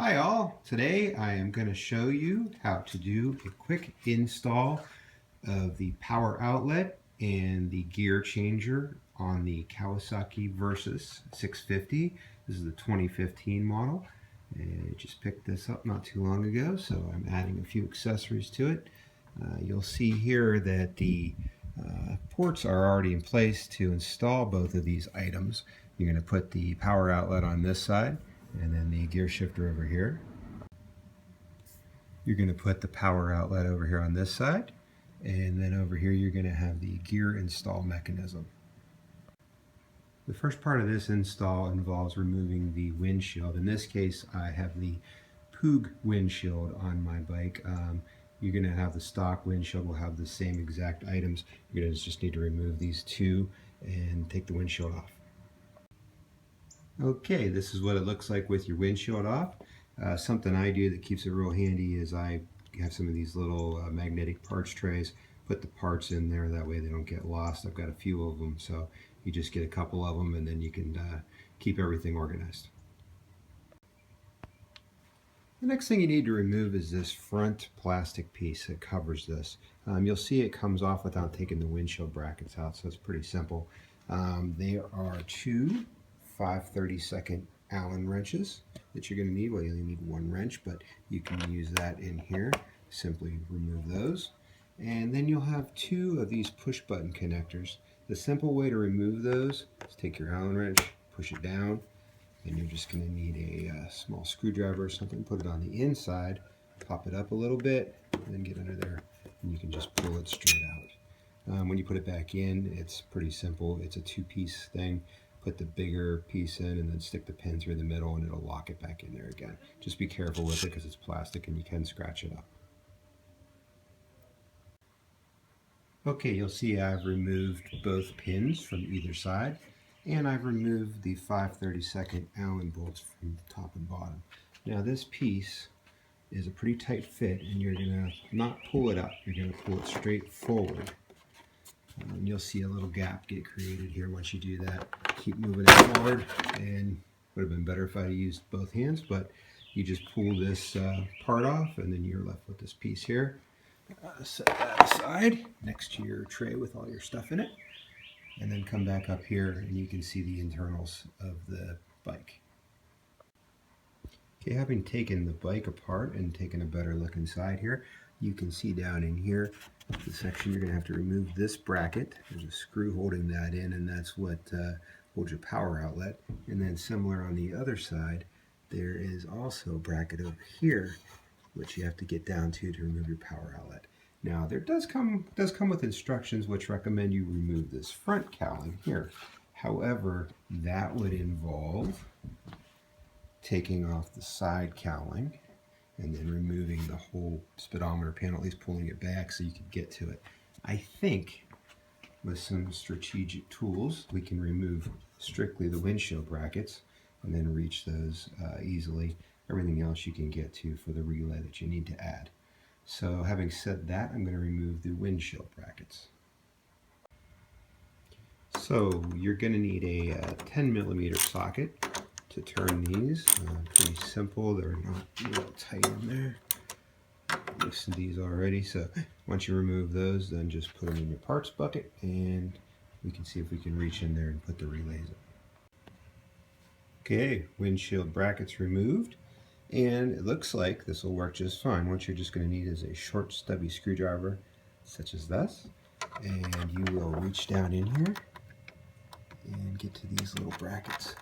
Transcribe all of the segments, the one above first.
Hi all, today I am going to show you how to do a quick install of the power outlet and the gear changer on the Kawasaki Versys 650. This is the 2015 model. I just picked this up not too long ago, so I'm adding a few accessories to it. You'll see here that the ports are already in place to install both of these items. You're going to put the power outlet on this side and then the gear shifter over here. You're going to put the power outlet over here on this side, and then over here you're going to have the gear install mechanism. The first part of this install involves removing the windshield. In this case I have the Poog windshield on my bike. You're going to have the stock windshield, will have the same exact items. You're going to just need to remove these two and take the windshield off. Okay, this is what it looks like with your windshield off. Something I do that keeps it real handy is I have some of these little magnetic parts trays. Put the parts in there, that way they don't get lost. I've got a few of them, so you just get a couple of them and then you can keep everything organized. The next thing you need to remove is this front plastic piece that covers this. You'll see it comes off without taking the windshield brackets out, so it's pretty simple. There are two 5/32 Allen wrenches that you're going to need. Well, you only need one wrench, but you can use that in here. Simply remove those. And then you'll have two of these push button connectors. The simple way to remove those is take your Allen wrench, push it down, and you're just going to need a small screwdriver or something, put it on the inside, pop it up a little bit, and then get under there, and you can just pull it straight out. When you put it back in, it's pretty simple. It's a two-piece thing. Put the bigger piece in and then stick the pin through the middle and it'll lock it back in there again. Just be careful with it because it's plastic and you can scratch it up. Okay, you'll see I've removed both pins from either side, and I've removed the 5/32 Allen bolts from the top and bottom. Now this piece is a pretty tight fit, and you're going to not pull it up, you're going to pull it straight forward. And you'll see a little gap get created here once you do that. Keep moving it forward, and would have been better if I used both hands, but you just pull this part off and then you're left with this piece here. Set that aside next to your tray with all your stuff in it, and then come back up here and you can see the internals of the bike. Okay, having taken the bike apart and taken a better look inside here, you can see down in here the section you're going to have to remove this bracket. There's a screw holding that in, and that's what holds your power outlet. And then similar on the other side, there is also a bracket over here which you have to get down to remove your power outlet. Now there does come with instructions which recommend you remove this front cowling here. However, that would involve taking off the side cowling and then removing the whole speedometer panel, at least pulling it back so you can get to it. I think with some strategic tools we can remove strictly the windshield brackets and then reach those easily. Everything else you can get to for the relay that you need to add. So having said that, I'm going to remove the windshield brackets. So you're going to need a 10mm socket to turn these. Pretty simple, they're not real tight in there. Loosened these already, so once you remove those, then just put them in your parts bucket and we can see if we can reach in there and put the relays in. Okay, windshield brackets removed, and it looks like this will work just fine. What you're just going to need is a short stubby screwdriver such as this, and you will reach down in here and get to these little brackets.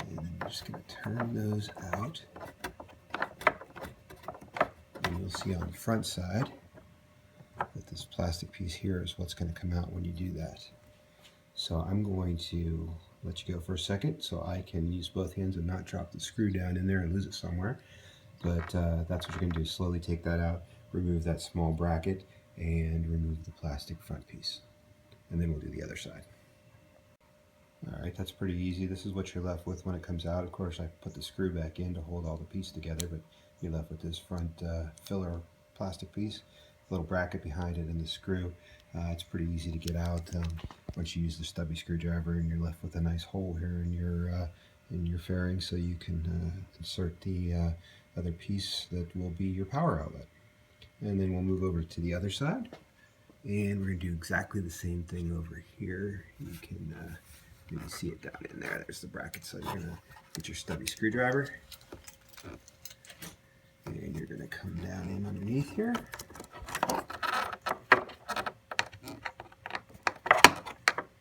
And then you're just going to turn those out. And you'll see on the front side that this plastic piece here is what's going to come out when you do that. So I'm going to let you go for a second so I can use both hands and not drop the screw down in there and lose it somewhere. But that's what you're going to do. Slowly take that out, remove that small bracket, and remove the plastic front piece. And then we'll do the other side. Alright, that's pretty easy. This is what you're left with when it comes out. Of course, I put the screw back in to hold all the pieces together, but you're left with this front filler plastic piece, a little bracket behind it, and the screw. It's pretty easy to get out once you use the stubby screwdriver, and you're left with a nice hole here in your in your fairing so you can insert the other piece that will be your power outlet. And then we'll move over to the other side, and we're going to do exactly the same thing over here. You can maybe see it down in there. There's the bracket. So you're going to get your stubby screwdriver, and you're going to come down in underneath here.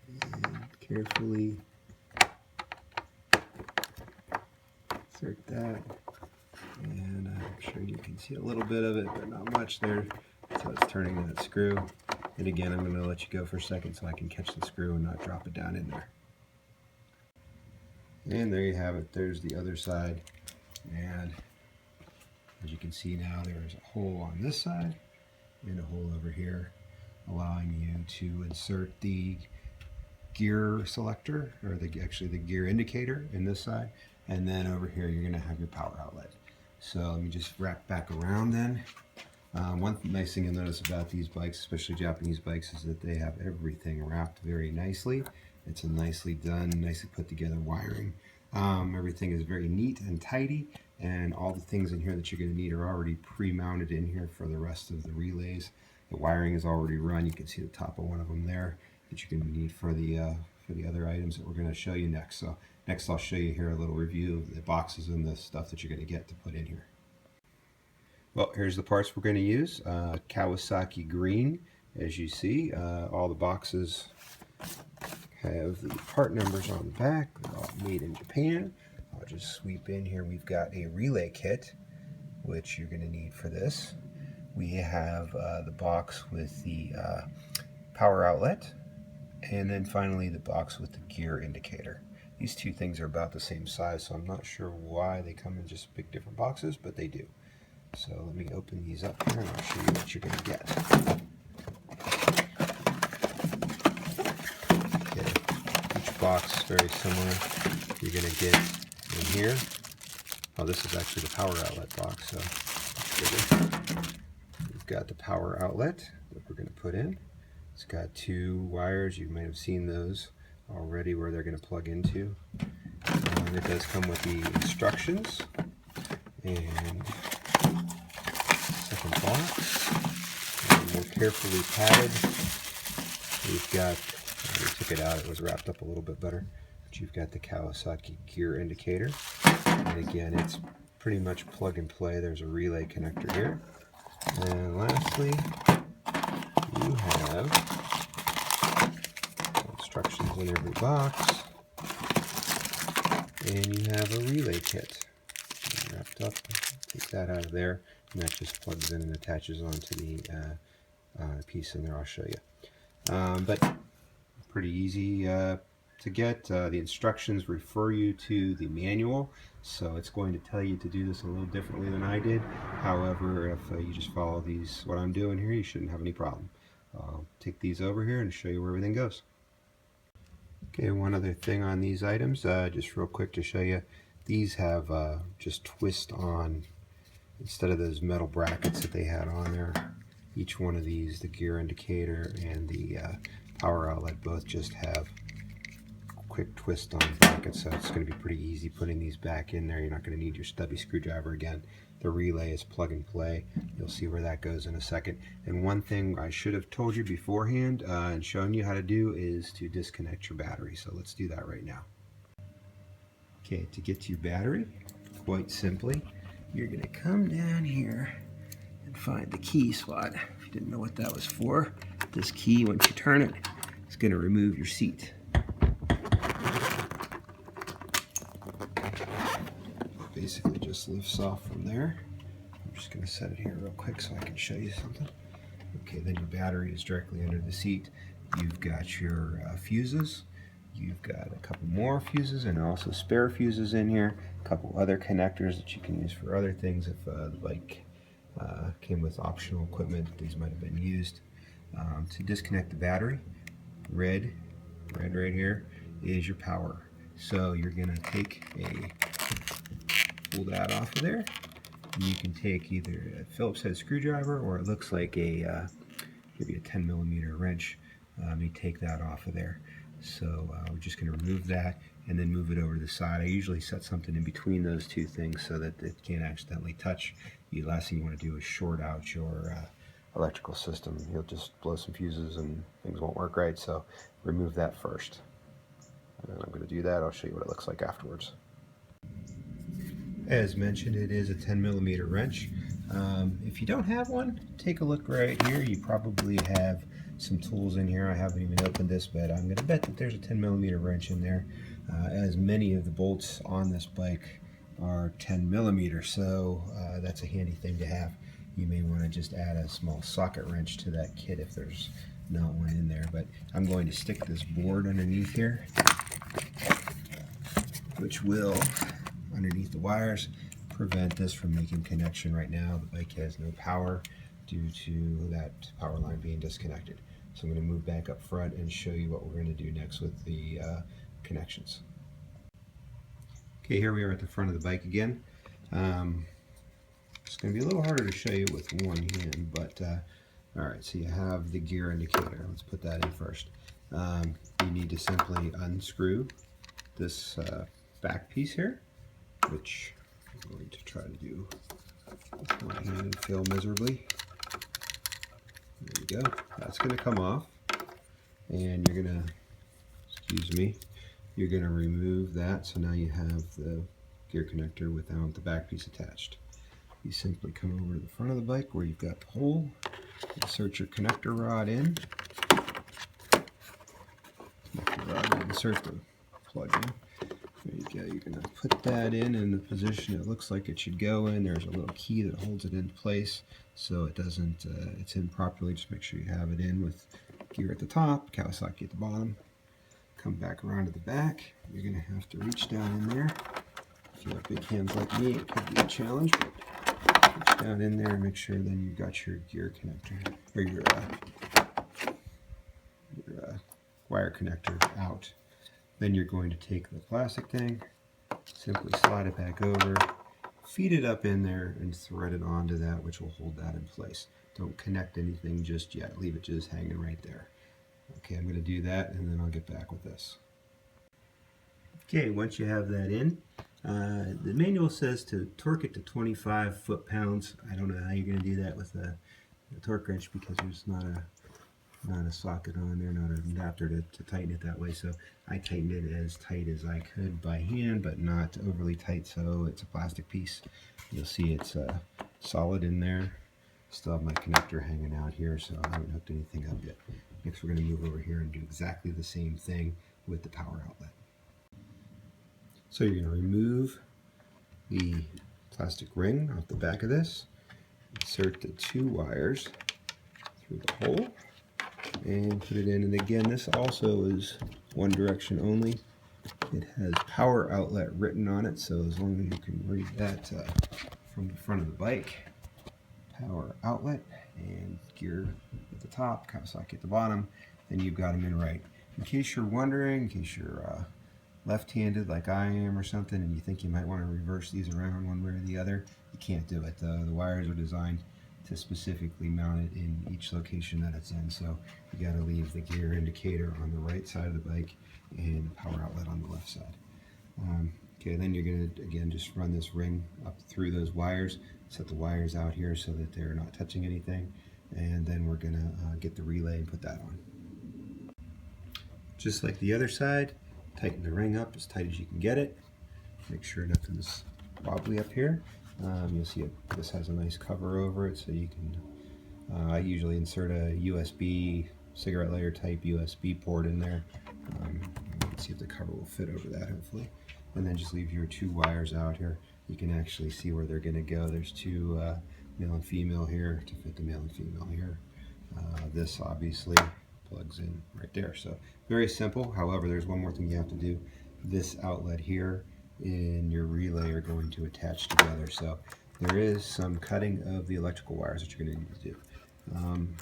And carefully insert that. And I'm sure you can see a little bit of it, but not much there. So it's turning that screw. And again, I'm going to let you go for a second so I can catch the screw and not drop it down in there. And there you have it. There's the other side. And as you can see now, there's a hole on this side and a hole over here, allowing you to insert the gear selector, or actually the gear indicator in this side. And then over here, you're going to have your power outlet. So let me just wrap back around then. One nice thing you'll notice about these bikes, especially Japanese bikes, is that they have everything wrapped very nicely. It's a nicely done, nicely put together wiring. Everything is very neat and tidy, and all the things in here that you're going to need are already pre-mounted in here for the rest of the relays. The wiring is already run. You can see the top of one of them there that you're going to need for the other items that we're going to show you next. So next I'll show you here a little review of the boxes and the stuff that you're going to get to put in here. Well, here's the parts we're going to use. Kawasaki green, as you see. All the boxes have the part numbers on the back. They're all made in Japan. I'll just sweep in here. We've got a relay kit, which you're going to need for this. We have the box with the power outlet, and then finally the box with the gear indicator. These two things are about the same size, so I'm not sure why they come in just big different boxes, but they do. So let me open these up here and I'll show you what you're going to get. Okay. Each box is very similar. You're going to get in here. Oh, this is actually the power outlet box, so that's bigger. We've got the power outlet that we're going to put in. It's got two wires. You might have seen those already where they're going to plug into. And it does come with the instructions and second box. And more carefully padded. We've got, we took it out, it was wrapped up a little bit better, but you've got the Kawasaki gear indicator. And again, it's pretty much plug and play. There's a relay connector here. And lastly, you have instructions in every box, and you have a relay kit wrapped up. Take that out of there, and that just plugs in and attaches onto the piece in there. I'll show you. But pretty easy to get. The instructions refer you to the manual, so it's going to tell you to do this a little differently than I did. However, if you just follow these, what I'm doing here, you shouldn't have any problem. I'll take these over here and show you where everything goes. Okay, one other thing on these items, just real quick to show you. These have just twist on, instead of those metal brackets that they had on there. Each one of these, the gear indicator and the power outlet, both just have quick twist on brackets, so it's going to be pretty easy putting these back in there. You're not going to need your stubby screwdriver again. The relay is plug and play. You'll see where that goes in a second. And one thing I should have told you beforehand and shown you how to do is to disconnect your battery. So let's do that right now. Okay, to get to your battery, quite simply, you're going to come down here and find the key slot. If you didn't know what that was for, this key, once you turn it, it's going to remove your seat. Basically just lifts off from there. I'm just going to set it here real quick so I can show you something. Okay, then your battery is directly under the seat. You've got your fuses. You've got a couple more fuses and also spare fuses in here. A couple other connectors that you can use for other things if the bike came with optional equipment. These might have been used. To disconnect the battery, red right here, is your power. So you're going to pull that off of there. And you can take either a Phillips head screwdriver, or it looks like a maybe a 10mm wrench. You take that off of there. So we're just going to remove that and then move it over to the side. I usually set something in between those two things so that it can't accidentally touch. The last thing you want to do is short out your electrical system. You'll just blow some fuses and things won't work right, so remove that first. And I'm going to do that. I'll show you what it looks like afterwards. As mentioned, it is a 10mm wrench. If you don't have one, take a look right here. You probably have some tools in here. I haven't even opened this, but I'm going to bet that there's a 10mm wrench in there, as many of the bolts on this bike are 10mm, so that's a handy thing to have. You may want to just add a small socket wrench to that kit if there's not one in there, but I'm going to stick this board underneath here, which will, underneath the wires, prevent this from making connection. Right now the bike has no power due to that power line being disconnected. So I'm going to move back up front and show you what we're going to do next with the connections. Okay, here we are at the front of the bike again. It's going to be a little harder to show you with one hand, but alright, so you have the gear indicator. Let's put that in first. You need to simply unscrew this back piece here, which I'm going to try to do with one hand and fail miserably. There we go. That's going to come off, and you're going to, excuse me, you're going to remove that, so now you have the gear connector without the back piece attached. You simply come over to the front of the bike where you've got the hole, insert your connector rod in, insert the plug in. There you go. You're going to put that in the position it looks like it should go in. There's a little key that holds it in place so it doesn't, it's in properly. Just make sure you have it in with gear at the top, Kawasaki at the bottom. Come back around to the back. You're going to have to reach down in there. If you have big hands like me, it could be a challenge, but reach down in there and make sure then you've got your gear connector, or your wire connector out. Then you're going to take the plastic thing, simply slide it back over, feed it up in there, and thread it onto that, which will hold that in place. Don't connect anything just yet. Leave it just hanging right there. Okay, I'm going to do that, and then I'll get back with this. Okay, once you have that in, the manual says to torque it to 25 foot-pounds. I don't know how you're going to do that with a torque wrench because there's not a socket on there, not an adapter to tighten it that way. So I tightened it as tight as I could by hand, but not overly tight, so it's a plastic piece. You'll see it's solid in there. Still have my connector hanging out here, so I haven't hooked anything up yet. Next we're going to move over here and do exactly the same thing with the power outlet. So you're going to remove the plastic ring off the back of this, insert the two wires through the hole, and put it in. And again, this also is one direction only. It has power outlet written on it, so as long as you can read that from the front of the bike, power outlet and gear at the top, Kawasaki at the bottom, then you've got them in right. In case you're wondering, in case you're left-handed like I am or something, and you think you might want to reverse these around one way or the other, you can't do it. The wires are designed to specifically mount it in each location that it's in, so you got to leave the gear indicator on the right side of the bike and the power outlet on the left side. Okay, then you're going to again just run this ring up through those wires, set the wires out here so that they're not touching anything, and then we're going to get the relay and put that on. Just like the other side, tighten the ring up as tight as you can get it. Make sure nothing's wobbly up here. You'll see this has a nice cover over it, so you can, I usually insert a USB, cigarette lighter type USB port in there. Let's see if the cover will fit over that, hopefully. And then just leave your two wires out here. You can actually see where they're going to go. There's two male and female here to fit the male and female here. This obviously plugs in right there. So very simple. However, there's one more thing you have to do. This outlet here and your relay are going to attach together. So there is some cutting of the electrical wires that you're going to need to do.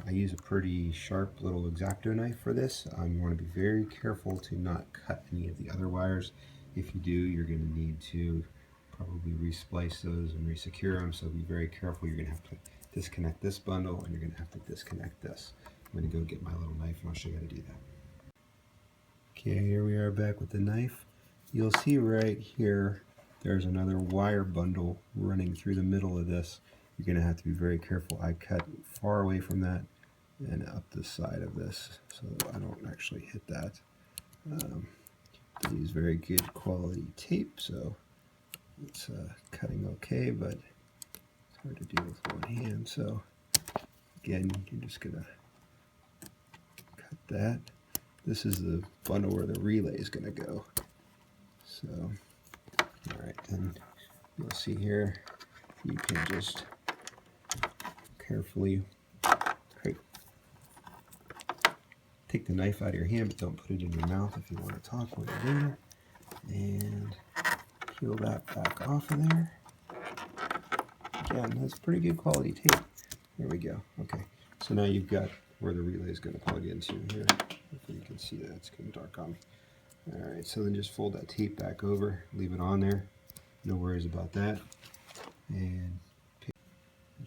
I use a pretty sharp little X-Acto knife for this. You want to be very careful to not cut any of the other wires. If you do, you're going to need to probably resplice those and resecure them, so be very careful. You're going to have to disconnect this bundle, and you're going to have to disconnect this. I'm going to go get my little knife and I'll show you how to do that. Okay, here we are back with the knife. You'll see right here there's another wire bundle running through the middle of this. You're going to have to be very careful. I cut far away from that and up the side of this so I don't actually hit that. I use very good quality tape, so it's cutting okay, but it's hard to do with one hand. So again, you're just going to cut that. This is the bundle where the relay is going to go. So, alright, then you'll see here, you can just carefully take the knife out of your hand, but don't put it in your mouth if you want to talk while you're doing it. And peel that back off of there. Again, that's pretty good quality tape. There we go. Okay, so now you've got where the relay is going to plug into here. Hopefully you can see that. It's getting dark on me. Alright, so then just fold that tape back over, leave it on there. No worries about that. And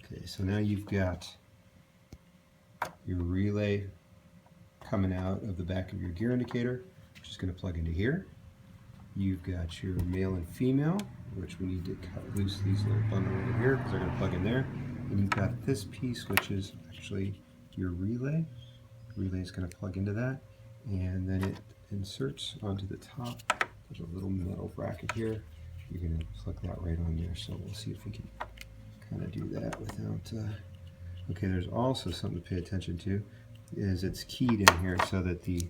okay, so now you've got your relay coming out of the back of your gear indicator, which is going to plug into here. You've got your male and female, which we need to cut loose these little bundle over here because they're going to plug in there. And you've got this piece, which is actually your relay. The relay is going to plug into that, and then it inserts onto the top. There's a little metal bracket here. You're going to plug that right on there. So we'll see if we can kind of do that without. Okay, there's also something to pay attention to. Is it's keyed in here so that the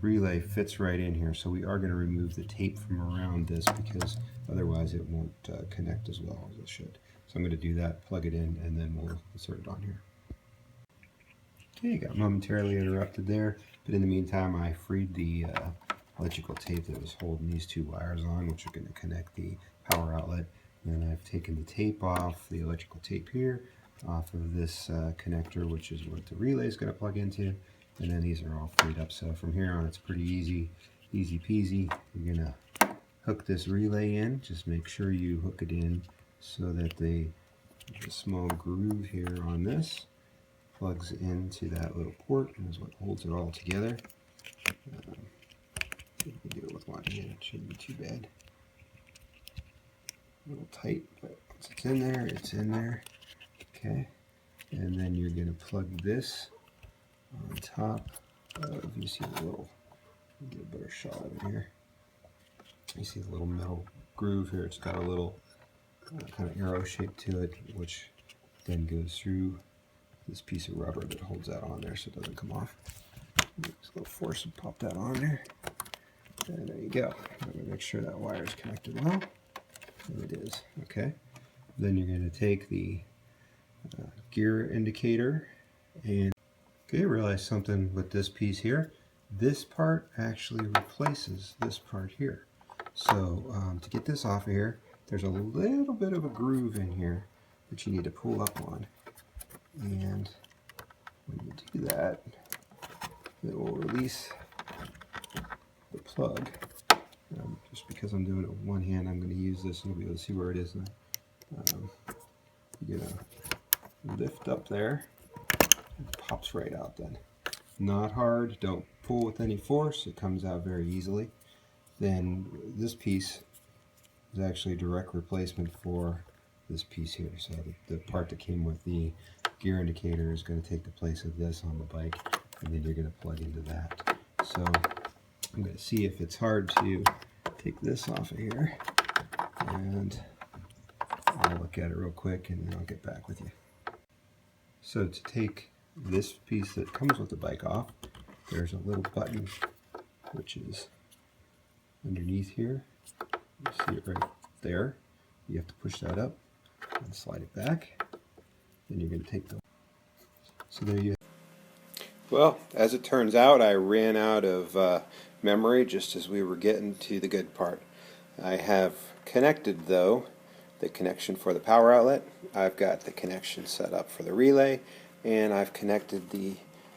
relay fits right in here. So we are going to remove the tape from around this because otherwise it won't connect as well as it should. So I'm going to do that, plug it in, and then we'll insert it on here. Okay, got momentarily interrupted there, but in the meantime I freed the electrical tape that was holding these two wires on, which are going to connect the power outlet. And I've taken the tape off, the electrical tape here, off of this connector, which is what the relay is going to plug into, and then these are all freed up. So from here on it's pretty easy peasy. You're going to hook this relay in. Just make sure you hook it in so that there's a small groove here on this plugs into that little port and is what holds it all together. You can do it with one hand, it shouldn't be too bad. A little tight, but once it's in there, it's in there. Okay, and then you're going to plug this on top of, you see the little, get a better shot of it here. You see the little metal groove here, it's got a little kind of arrow shape to it, which then goes through this piece of rubber that holds that on there so it doesn't come off. Just a little force and pop that on there. And there you go. I'm going to make sure that wire is connected well. And it is. Okay. Then you're going to take the gear indicator and realize something with this piece here. This part actually replaces this part here. So to get this off of here, there's a little bit of a groove in here that you need to pull up on. And when you do that, it will release the plug. Just because I'm doing it with one hand, I'm going to use this and you'll be able to see where it is. You're going to lift up there, it pops right out then. Not hard, don't pull with any force, it comes out very easily. Then this piece is actually a direct replacement for this piece here. So the part that came with the gear indicator is going to take the place of this on the bike, and then you're going to plug into that. So I'm going to see if it's hard to take this off of here, and I'll look at it real quick and then I'll get back with you. So to take this piece that comes with the bike off, there's a little button which is underneath here. You see it right there. You have to push that up and slide it back. Then you're going to take the... So there you... Well, as it turns out, I ran out of memory just as we were getting to the good part. I have connected, though, the connection for the power outlet. I've got the connection set up for the relay, and I've connected the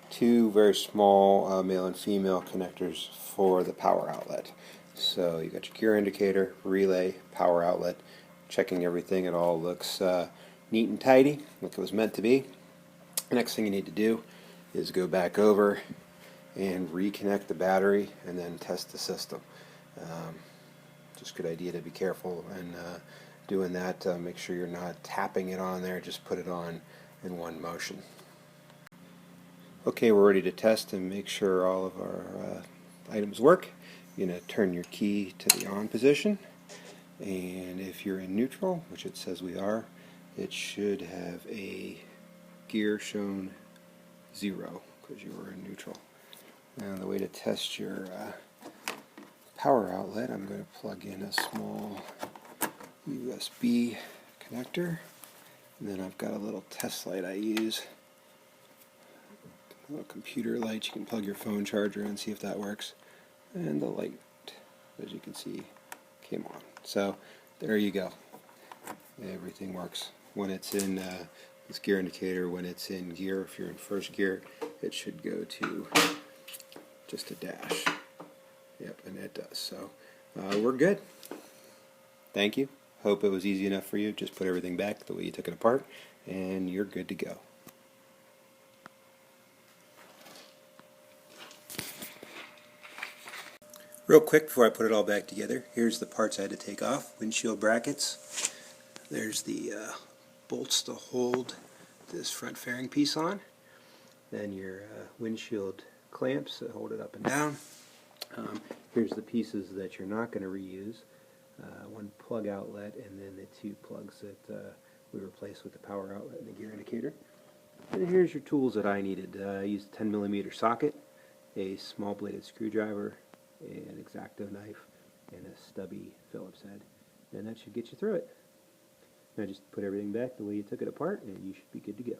two very small male and female connectors for the power outlet. So you got your gear indicator, relay, power outlet, checking everything. It all looks neat and tidy, like it was meant to be. The next thing you need to do is go back over and reconnect the battery and then test the system. Just a good idea to be careful and doing that. Make sure you're not tapping it on there, just put it on in one motion. Okay, we're ready to test and make sure all of our items work. You're going to turn your key to the on position, and if you're in neutral, which it says we are, it should have a gear shown 0 because you were in neutral. Now the way to test your power outlet, I'm going to plug in a small USB connector, and then I've got a little test light I use, a little computer light. You can plug your phone charger and see if that works, and the light, as you can see, came on. So there you go. Everything works. When it's in this gear indicator, when it's in gear, if you're in first gear, it should go to just a dash. Yep, and it does. So we're good. Thank you. Hope it was easy enough for you. Just put everything back the way you took it apart, and you're good to go. Real quick before I put it all back together, here's the parts I had to take off. Windshield brackets. There's the bolts to hold this front fairing piece on. Then your windshield clamps that hold it up and down. Here's the pieces that you're not going to reuse. One plug outlet, and then the 2 plugs that we replaced with the power outlet and the gear indicator. And here's your tools that I needed. I used a 10mm socket, a small bladed screwdriver, an X-Acto knife, and a stubby Phillips head. And that should get you through it. Now just put everything back the way you took it apart, and you should be good to go.